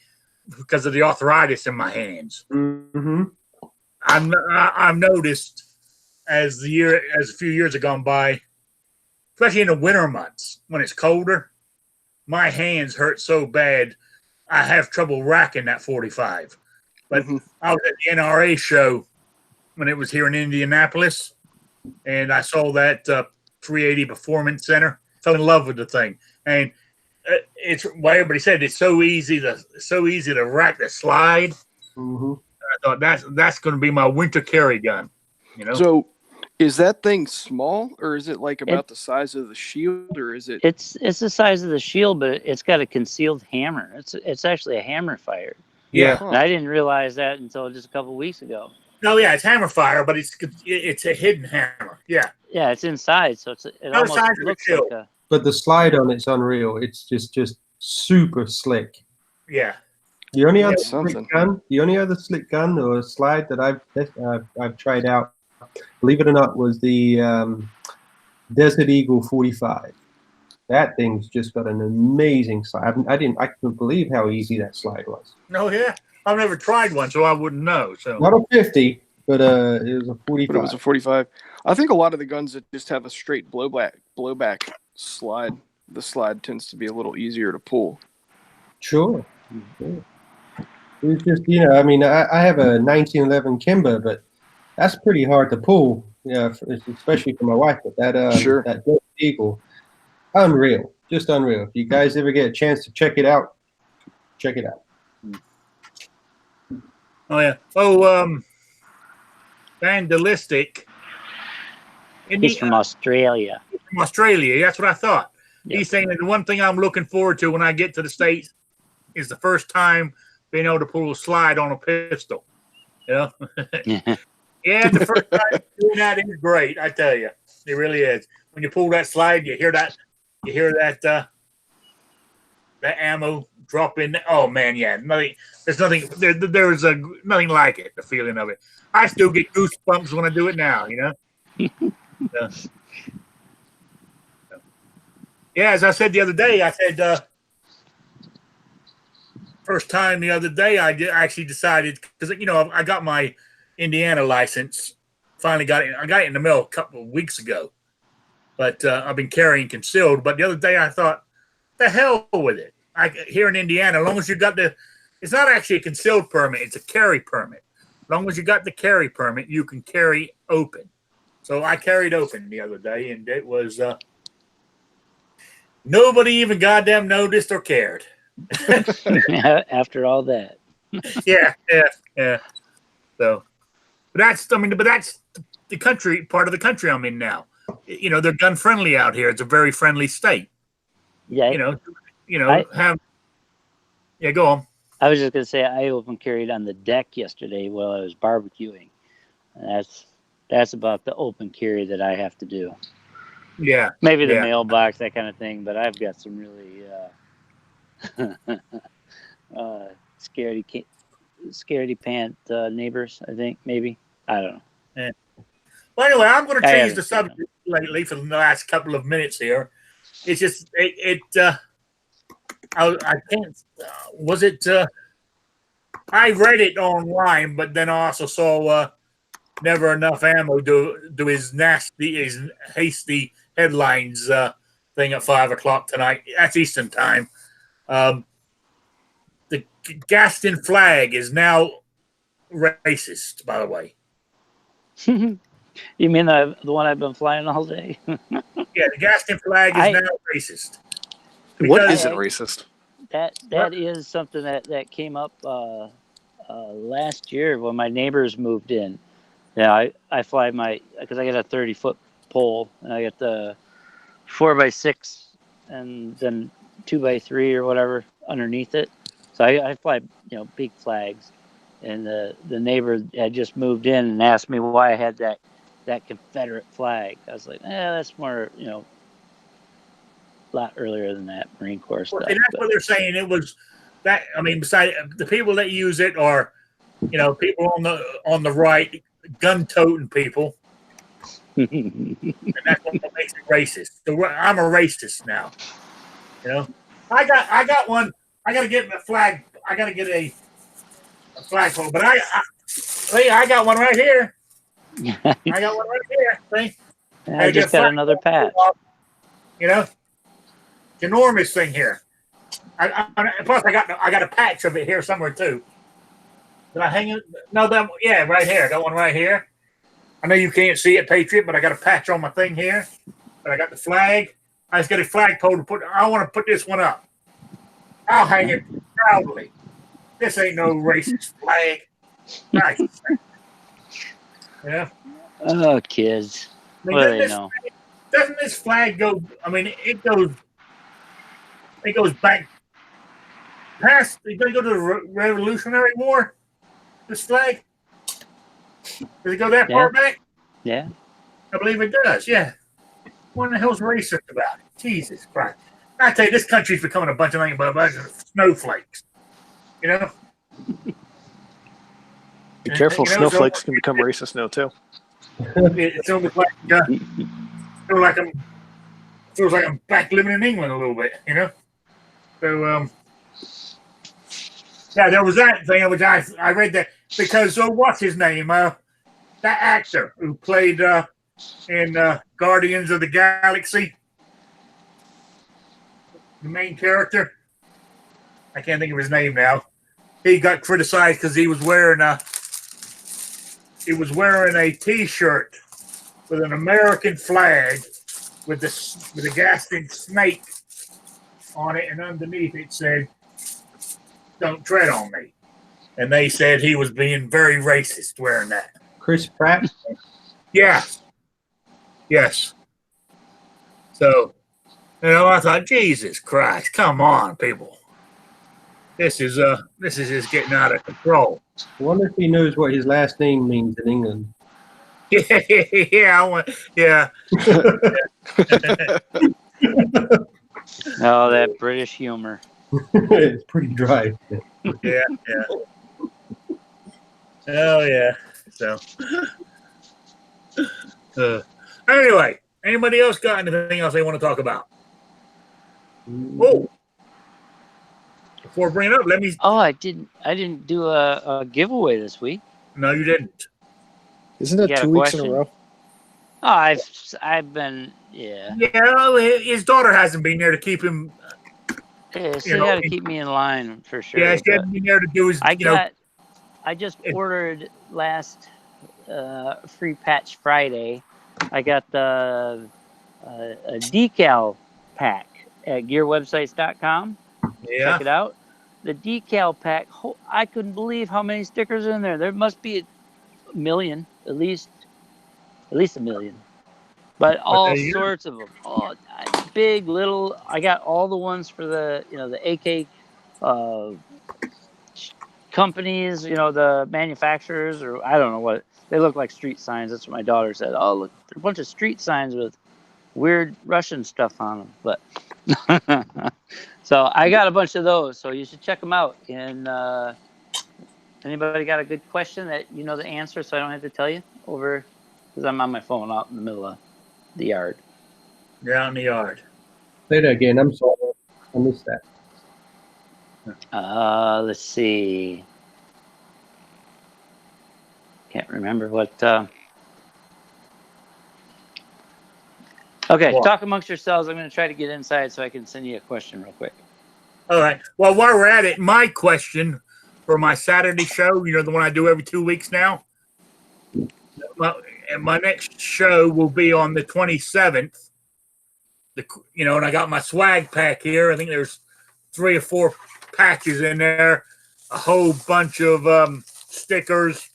because of the arthritis in my hands. Mm-hmm. I've noticed as a few years have gone by, especially in the winter months when it's colder, my hands hurt so bad I have trouble racking that 45. But I was at the NRA show when it was here in Indianapolis, and I saw that 380 Performance Center. Fell in love with the thing, and it's what everybody said. It's so easy to rack the slide. Mm-hmm. I thought that's going to be my winter carry gun. You know. So, is that thing small, or is it like about the size of the shield, or is it? It's the size of the shield, but it's got a concealed hammer. It's actually a hammer fire. Yeah. And I didn't realize that until just a couple of weeks ago. No, yeah, it's hammer fire, but it's a hidden hammer. Yeah. Yeah, it's inside, so it almost looks like a. But the slide on it's unreal. It's just super slick. Yeah. The only other slick gun or slide that I've tried out, believe it or not, was the Desert Eagle 45. That thing's just got an amazing slide. I couldn't believe how easy that slide was. No, yeah. I've never tried one, so I wouldn't know. So not a 50, but it was a 45. But it was a 45. I think a lot of the guns that just have a straight blowback slide, the slide tends to be a little easier to pull. Sure. It's just, I mean, I have a 1911 Kimber, but that's pretty hard to pull, especially for my wife. But that Desert Eagle, unreal, just unreal. If you guys ever get a chance to check it out, check it out. Oh yeah. Oh, Vandalistic. He's from Australia. From Australia. That's what I thought. Yep. He's saying that the one thing I'm looking forward to when I get to the States is the first time being able to pull a slide on a pistol. Yeah, the first time doing that is great. I tell you, it really is. When you pull that slide, you hear that ammo drop in. Oh man, yeah, nothing. There's nothing. There's nothing like it. The feeling of it. I still get goosebumps when I do it now. Yeah, as I said the other day, I said first time the other day I actually decided, because I got my Indiana license. Finally got it. I got it in the mail a couple of weeks ago, but I've been carrying concealed. But the other day I thought, the hell with it. Here in Indiana, as long as you got it's not actually a concealed permit, it's a carry permit. As long as you got the carry permit, you can carry open. So I carried open the other day, and it was nobody even goddamn noticed or cared. After all that. Yeah. So, but that's the country, part of the country I'm in now. They're gun friendly out here. It's a very friendly state. Yeah. Go on. I was just gonna say I open carried on the deck yesterday while I was barbecuing. That's about the open carry that I have to do. Yeah. Maybe the mailbox, that kind of thing, but I've got some really scaredy pant neighbors, I think, maybe. I don't know. Yeah. Well, anyway, I'm going to change the subject lately for the last couple of minutes here. It's just I can't. Was it? I read it online, but then I also saw Never Enough Ammo do his hasty headlines thing at 5:00 tonight. That's Eastern time. The Gaston flag is now racist, by the way. You mean the one I've been flying all day? Yeah, the Gaston flag is now racist. What isn't racist? That is something that came up last year when my neighbors moved in. Yeah, I fly because I got a 30-foot pole, and I got the 4x6 and then 2x3 or whatever underneath it. So I fly, big flags. And the neighbor had just moved in and asked me why I had that Confederate flag. I was like, that's more, a lot earlier than that Marine Corps stuff. And that's what they're saying. It was that. I mean, besides the people that use it are, people on the right, gun-toting people, and that's what makes it racist. So I'm a racist now. I got one. I got to get a flag. I got to get a flagpole, but I got one right here. I got one right here. See? I just got another patch. It's enormous thing here. Plus, I got a patch of it here somewhere too. Did I hang it? No, right here. I got one right here. I know you can't see it, Patriot, but I got a patch on my thing here. But I got the flag. I just got a flagpole to put. I want to put this one up. I'll hang it proudly. This ain't no racist flag. Nice. Yeah. Oh, kids. What do they know? Doesn't this flag go? I mean, it goes back past. It doesn't go to the Revolutionary War. This flag. Does it go that far back? Yeah. I believe it does. Yeah. What the hell's racist about it? Jesus Christ! I tell you, this country's becoming a bunch of snowflakes. Be careful, snowflakes can become racist now too. It's almost like feels like I'm back living in England a little bit, So there was that thing which I read that because what's his name? That actor who played in Guardians of the Galaxy, the main character. I can't think of his name now. He got criticized because he was wearing a T-shirt with an American flag with a gasping snake on it, and underneath it said, "Don't tread on me." And they said he was being very racist wearing that. Chris Pratt? Yes. So, I thought, Jesus Christ, come on, people. This is just getting out of control. I wonder if he knows what his last name means in England. Yeah. Oh, that British humor. It's pretty dry. Yeah. Oh, yeah. So, anyway, anybody else got anything else they want to talk about? Oh, before I bring it up, let me. Oh, I didn't do a giveaway this week. No, you didn't. Isn't that 2 weeks in a row? Oh, I've been, yeah. Yeah, his daughter hasn't been there to keep him. Yeah, so you got to keep me in line for sure. Yeah, she hasn't been there to do his. I just ordered last Free Patch Friday. I got the a decal pack at gearwebsites.com. Yeah. Check it out. The decal pack. I couldn't believe how many stickers are in there. There must be a million, at least a million. But all sorts of them. Oh, big, little. I got all the ones for the AK companies, the manufacturers, or I don't know what. They look like street signs. That's what my daughter said. Oh, look, there's a bunch of street signs with weird Russian stuff on them. But so I got a bunch of those. So you should check them out. And anybody got a good question that you know the answer, so I don't have to tell you over, because I'm on my phone out in the middle of the yard. You're out in the yard. Say that again. I'm sorry. I missed that. Let's see. Can't remember what. Okay, What? Talk amongst yourselves. I'm going to try to get inside so I can send you a question real quick. All right. Well, while we're at it, my question for my Saturday show, the one I do every 2 weeks now. My next show will be on the 27th. And I got my swag pack here. I think there's 3 or 4 patches in there, a whole bunch of stickers,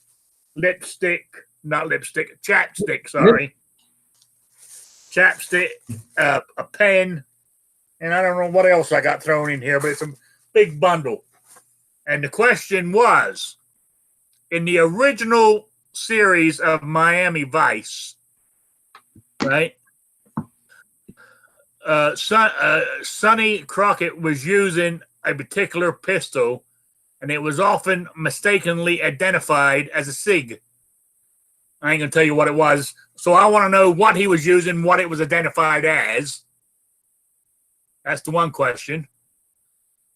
chapstick, sorry. Chapstick, a pen, and I don't know what else I got thrown in here, but it's a big bundle. And the question was, in the original series of Miami Vice, right? Sonny Crockett was using a particular pistol, and it was often mistakenly identified as a SIG. I ain't gonna tell you what it was. So I want to know what he was using, what it was identified as. That's the one question.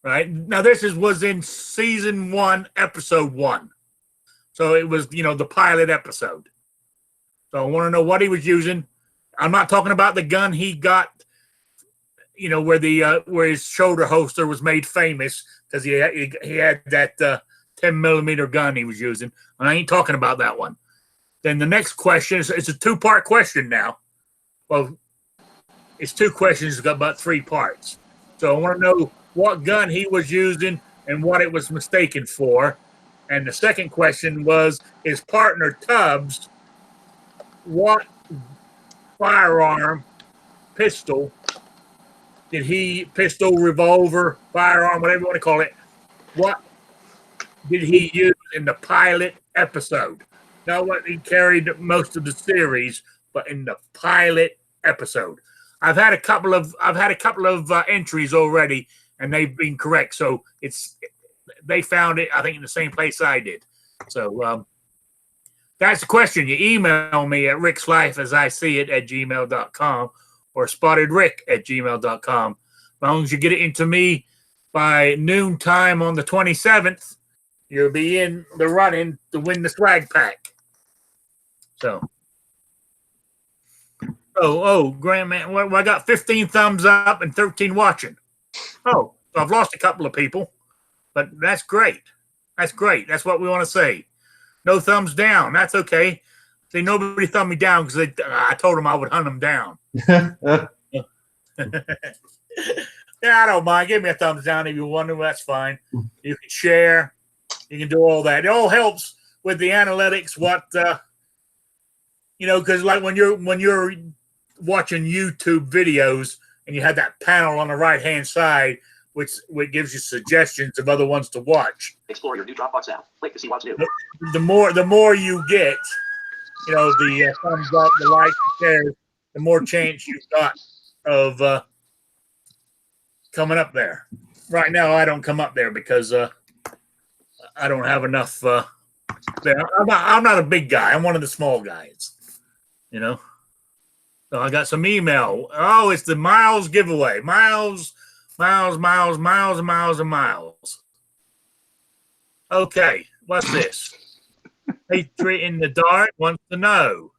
Right now, this was in season 1, episode 1. So it was, the pilot episode. So I want to know what he was using. I'm not talking about the gun he got, where his shoulder holster was made famous because he had that 10 millimeter gun he was using. I ain't talking about that one. Then the next question it's a 2-part question now. Well, it's 2 questions. It's got about 3 parts. So I want to know what gun he was using and what it was mistaken for. And the second question was his partner Tubbs, what firearm, pistol, revolver, firearm, whatever you want to call it, what did he use in the pilot episode? Not what he carried most of the series, but in the pilot episode. I've had a couple of entries already, and they've been correct. So they found it, I think, in the same place I did. So that's the question. You email me at rickslifeasiseeit@gmail.com or spottedrick@gmail.com. As long as you get it into me by noontime on the 27th, you'll be in the running to win the swag pack. So. Oh, Grandman, well, I got 15 thumbs up and 13 watching. Oh, so I've lost a couple of people, but that's great. That's great. That's what we want to say. No thumbs down. That's okay. See, nobody thumbed me down because I told them I would hunt them down. Yeah, I don't mind. Give me a thumbs down if you want to. That's fine. You can share. You can do all that. It all helps with the analytics. Because like when you're watching YouTube videos and you have that panel on the right-hand side, which gives you suggestions of other ones to watch. Explore your new Dropbox app. Click to see what's new. The more you get, the thumbs up, the like, the shares, the more chance you've got of coming up there. Right now, I don't come up there because I don't have enough. There. I'm not a big guy. I'm one of the small guys. So I got some email. Oh, it's the Miles giveaway. Miles. Okay, what's this? Patriot in the Dark wants to know.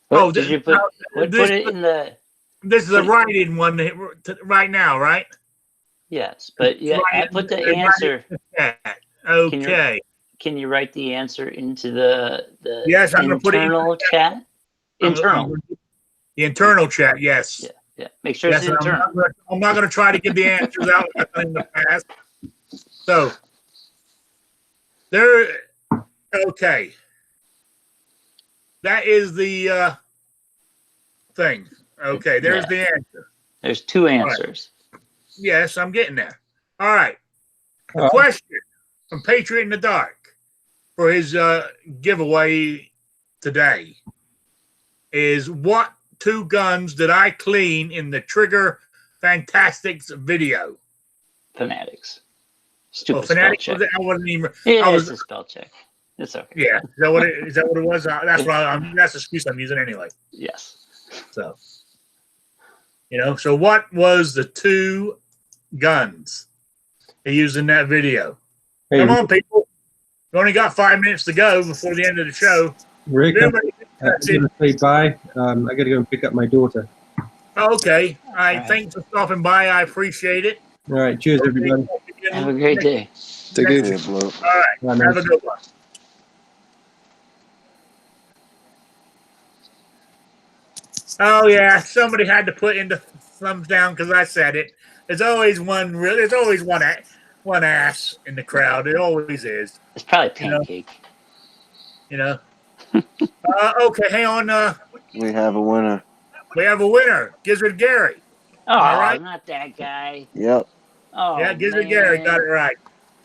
What did you put? Put it in the. This is a write-in one right now, right? Yes, but yeah, I put the answer. Okay. Can you write the answer into the yes, I'm internal chat? Internal. The internal chat, yes. Yeah. Make sure it's internal. I'm not going to try to get the answers out in the past. So, okay. That is the thing. Okay, there's the answer. There's 2 answers. Right. Yes, I'm getting there. All right. The question from Patriot in the Dark for his giveaway today is, what 2 guns did I clean in the Trigger Fantastics video? Fanatics. Stupid Fanatics. spell check. I wasn't even. It's a spell check. It's okay. Yeah. Is that what it was? That's that's the excuse I'm using anyway. Yes. So. So what was the 2 guns he used in that video? Hey, Come on, people. We only got 5 minutes to go before the end of the show. Rick, I'm going to say bye. I got to go and pick up my daughter. Okay. All right. Thanks for stopping by. I appreciate it. All right. Cheers, everybody. Have a great day. Take it easy. All right. Have a good one. Oh yeah, somebody had to put in the thumbs down because I said it. There's always one ass in the crowd. It always is. It's probably Pancake. Okay, hang on. We have a winner. We have a winner. Gizzard Gary. Oh, All right. not that guy. Yep. Oh, Yeah, Gizzard man. Gary got it right.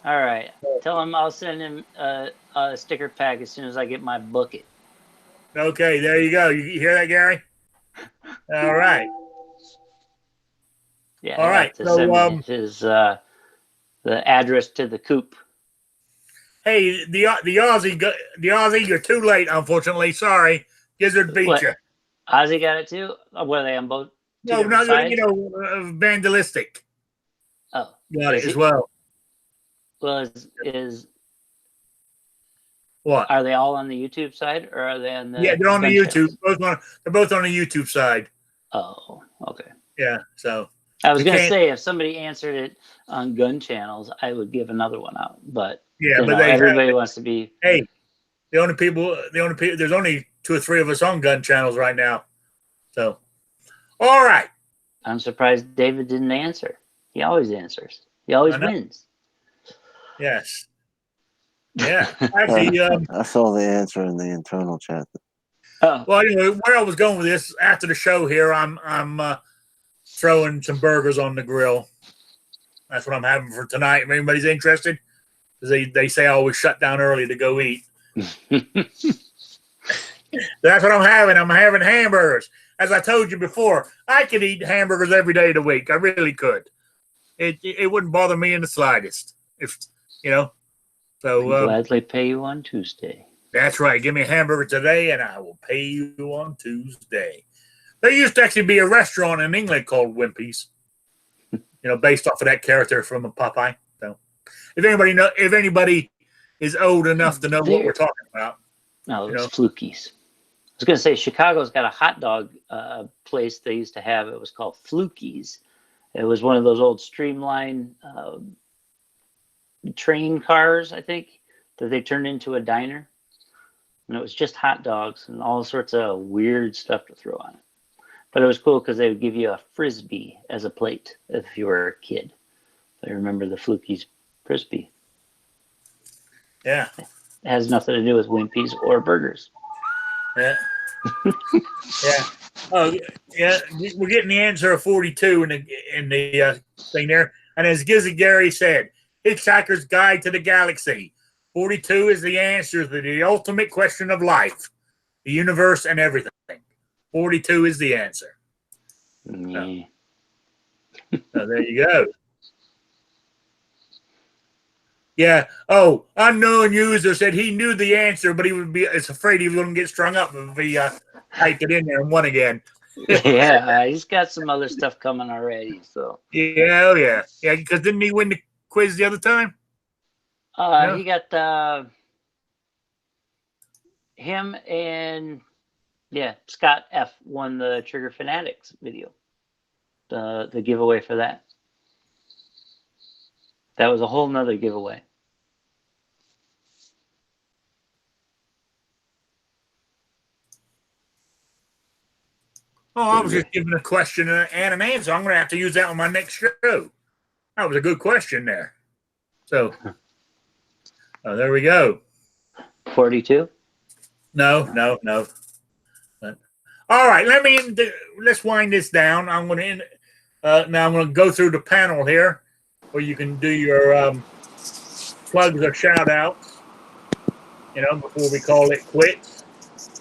All right. Tell him I'll send him a sticker pack as soon as I get my bucket. Okay, there you go. You hear that, Gary? All right. Yeah. All right. To send me his the address to the coop. Hey, the Aussie, you're too late. Unfortunately, sorry. Gizzard beat What? you. Ozzy got it too. What are they on both? No, not sides? vandalistic. Oh, Got it as well. Well, is What? Are they all on the YouTube side or are they on the? Yeah, they're on the YouTube. Channels? They're both on the YouTube side. Oh, okay. Yeah. So I was going to say if somebody answered it on gun channels, I would give another one out. But yeah, but everybody wants to be. Hey, there's only 2 or 3 of us on gun channels right now. So, all right. I'm surprised David didn't answer. He always answers. He always wins. Yes. Yeah. Actually, I saw the answer in the internal chat. Oh. Well, anyway, where I was going with this after the show here, I'm throwing some burgers on the grill. That's what I'm having for tonight. If anybody's interested, because they say I always shut down early to go eat. That's what I'm having. I'm having hamburgers. As I told you before, I could eat hamburgers every day of the week. I really could. It wouldn't bother me in the slightest. If So I'd gladly pay you on Tuesday. That's right. Give me a hamburger today, and I will pay you on Tuesday. There used to actually be a restaurant in England called Wimpy's. Based off of that character from a Popeye. So, if anybody is old enough to know what we're talking about. No, it's Flukies. I was going to say Chicago's got a hot dog place they used to have. It was called Flukies. It was one of those old streamlined train cars, I think, that they turned into a diner. And it was just hot dogs and all sorts of weird stuff to throw on it. But it was cool because they would give you a Frisbee as a plate if you were a kid. I remember the Flukies Frisbee. Yeah. It has nothing to do with Wimpy's or burgers. Yeah. Yeah. Oh, yeah. We're getting the answer of 42 in the thing there. And as Gizzy Gary said, Hitchhiker's Guide to the Galaxy. 42 is the answer to the ultimate question of life, the universe, and everything. 42 is the answer. Yeah. So there you go. Yeah. Oh, unknown user said he knew the answer, but he would be afraid he was going to get strung up if he typed it in there and won again. Yeah, he's got some other stuff coming already. So yeah, because didn't he win the quiz the other time? He got him and Scott F won the Trigger Fanatics video. The giveaway for that. That was a whole nother giveaway. Oh, I was just giving a question and an answer. I'm going to have to use that on my next show. That was a good question there. So, there we go. 42? No. But, all right, let's wind this down. I'm going to now I'm going to go through the panel here, where you can do your plugs or shout outs. Before we call it quits,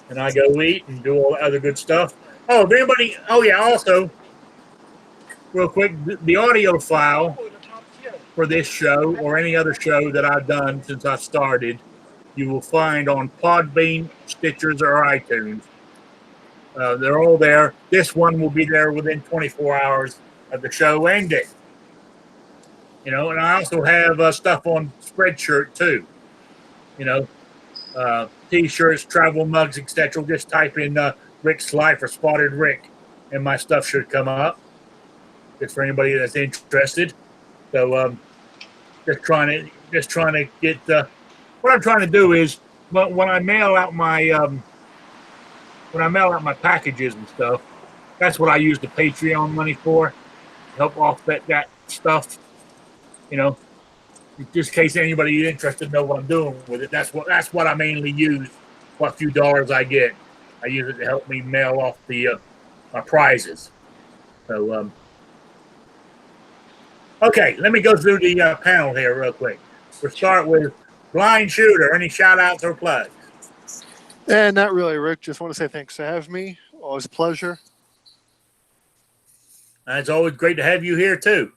and I go eat and do all the other good stuff. Oh, if anybody, also, real quick, the audio file for this show or any other show that I've done since I started, you will find on Podbean, Stitchers, or iTunes. They're all there. This one will be there within 24 hours of the show ending. And I also have stuff on Spreadshirt, too. T-shirts, travel mugs, etc. Just type in Rick's Life or Spotted Rick, and my stuff should come up. It's for anybody that's interested. So just trying to get. What I'm trying to do is when I mail out my packages and stuff, that's what I use the Patreon money for, to help offset that stuff. Just in case anybody is interested to know what I'm doing with it. That's what I mainly use. What few dollars I get, I use it to help me mail off my prizes. So Okay, let me go through the panel here real quick. We'll start with Blind Shooter. Any shout outs or plugs? And not really, Rick. Just want to say thanks for having me. Always a pleasure. It's always great to have you here too.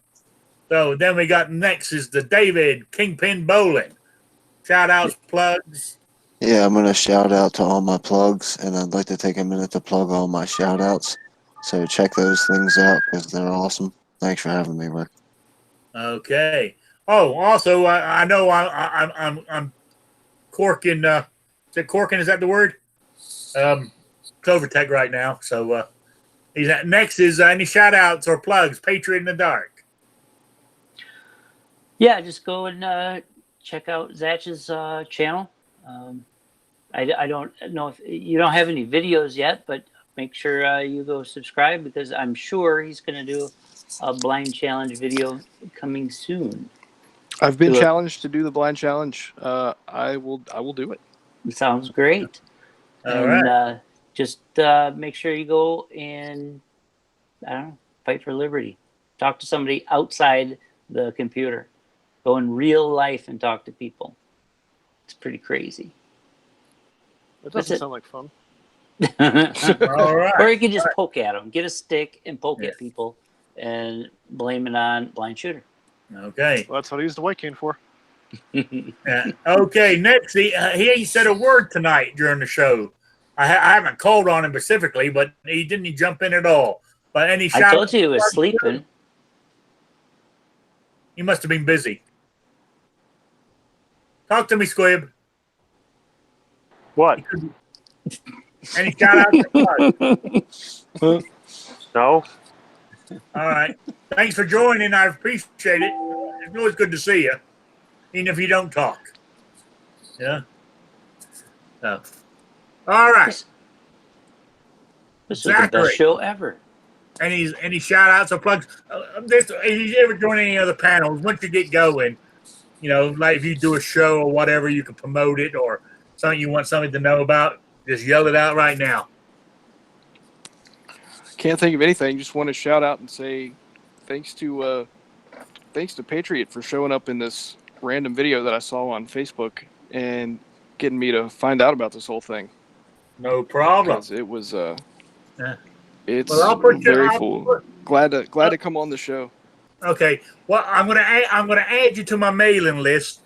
So then we got next is the David Kingpin Bowling. Shout outs, plugs. Yeah, I'm going to shout out to all my plugs, and I'd like to take a minute to plug all my shout outs. So check those things out because they're awesome. Thanks for having me, Rick. Okay. Oh, also, I know I'm corking. Is it corking? Is that the word? Clovertech right now. So he's next is any shout outs or plugs? Patriot in the Dark. Yeah, just go and check out Zatch's channel. I don't know if you don't have any videos yet, but make sure you go subscribe because I'm sure he's going to do a blind challenge video coming soon. I've been challenged to do the blind challenge. I will do it. Sounds great. All right. Just make sure you go and I don't know, fight for liberty. Talk to somebody outside the computer. Go in real life and talk to people. It's pretty crazy. That doesn't sound like fun. All right. Or you can just poke at them. Get a stick and poke at people and blame it on Blind Shooter. Okay. Well, that's what I used the white cane for. Okay, next, he ain't said a word tonight during the show. I haven't called on him specifically, but he didn't jump in at all. But any I told you he was sleeping. He must have been busy. Talk to me, Squib. What? Any shout outs? No. All right. Thanks for joining. I appreciate it. It's always good to see you, even if you don't talk. Yeah. So. All right. This is the best show ever. Any shout outs or plugs? If you ever join any other panels, once you get going, you know, like if you do a show or whatever, you can promote it or something you want somebody to know about, just yell it out right now. Can't think of anything. Just want to shout out and say thanks to Patriot for showing up in this random video that I saw on Facebook and getting me to find out about this whole thing. No problem. Because it was it's well, very cool. Glad to come on the show. Okay. Well, I'm gonna add you to my mailing list.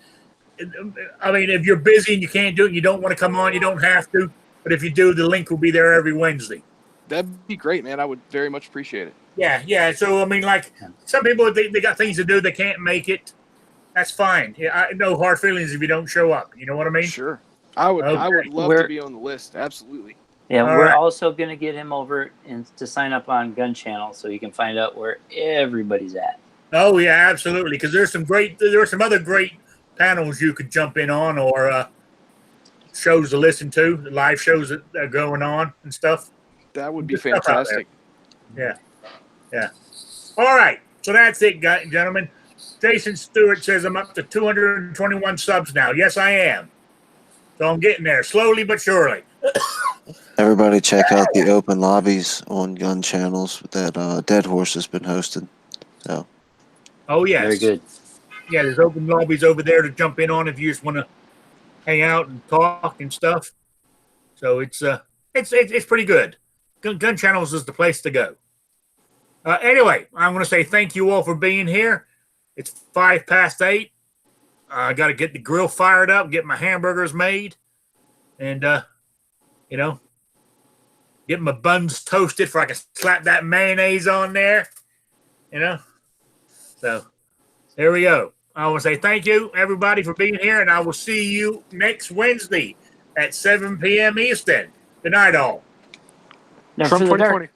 I mean, if you're busy and you can't do it, you don't want to come on, you don't have to. But if you do, the link will be there every Wednesday. That'd be great, man. I would very much appreciate it. Yeah. So, I mean, like, some people, they got things to do. They can't make it. That's fine. Yeah, no hard feelings if you don't show up. You know what I mean? Sure. I would love to be on the list. Absolutely. Yeah, we're also going to get him over and to sign up on Gun Channel so you can find out where everybody's at. Oh, yeah, absolutely. Because there are some other great panels you could jump in on or shows to listen to, the live shows that are going on and stuff. That would be fantastic. Yeah. All right. So that's it, gentlemen. Jason Stewart says I'm up to 221 subs now. Yes, I am. So I'm getting there slowly but surely. Everybody check out the open lobbies on gun channels that Dead Horse has been hosting. So. Oh, yes. Very good. Yeah, there's open lobbies over there to jump in on if you just want to hang out and talk and stuff. So it's pretty good. Gun channels is the place to go. Anyway, I'm going to say thank you all for being here. It's 8:05. I got to get the grill fired up, get my hamburgers made, and get my buns toasted so I can slap that mayonnaise on there. So there we go. I want to say thank you, everybody, for being here, and I will see you next Wednesday at 7 p.m. Eastern. Good night, all. Now, Trump for the 2020.